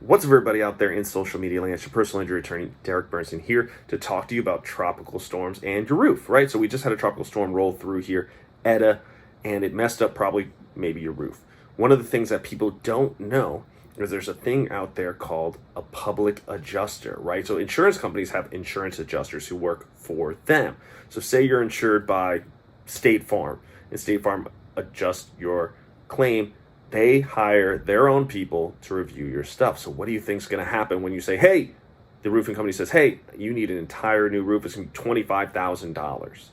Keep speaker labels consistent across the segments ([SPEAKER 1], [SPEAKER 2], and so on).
[SPEAKER 1] What's up, everybody out there in social media land? It's your personal injury attorney, Bernstein, here to talk to you about tropical storms and your roof, right? So we just had a tropical storm roll through here, Eta, and it messed up maybe your roof. One of the things that people don't know is there's a thing out there called a public adjuster, right? So insurance companies have insurance adjusters who work for them. So say you're insured by State Farm, and State Farm adjusts your claim. They hire their own people to review your stuff. So what do you think is going to happen when you say, hey, the roofing company says, hey, you need an entire new roof. It's going to be $25,000.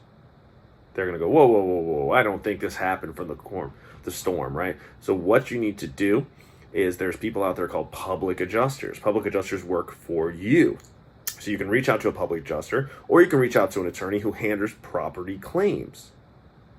[SPEAKER 1] They're going to go, whoa. I don't think this happened from the storm, right? So what you need to do is there's people out there called public adjusters. Public adjusters work for you. So you can reach out to a public adjuster, or you can reach out to an attorney who handles property claims.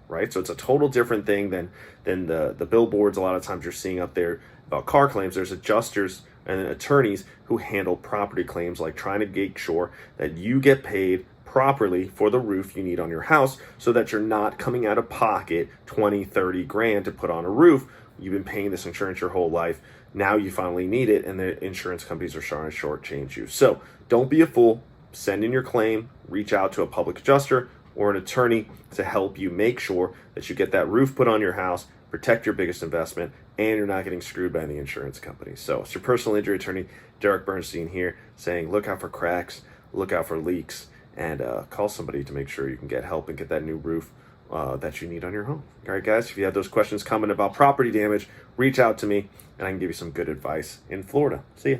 [SPEAKER 1] Right? So it's a total different thing than the billboards a lot of times you're seeing up there about car claims. There's adjusters and attorneys who handle property claims, like trying to make sure that you get paid properly for the roof you need on your house so that you're not coming out of pocket 20, 30 grand to put on a roof. You've been paying this insurance your whole life. Now you finally need it, and the insurance companies are trying to shortchange you. So don't be a fool. Send in your claim, reach out to a public adjuster or an attorney to help you make sure that you get that roof put on your house, protect your biggest investment, and you're not getting screwed by the insurance company. So it's your personal injury attorney, Bernstein, here saying look out for cracks, look out for leaks, and call somebody to make sure you can get help and get that new roof that you need on your home. All right, guys, if you have those questions coming about property damage, reach out to me, and I can give you some good advice in Florida. See ya.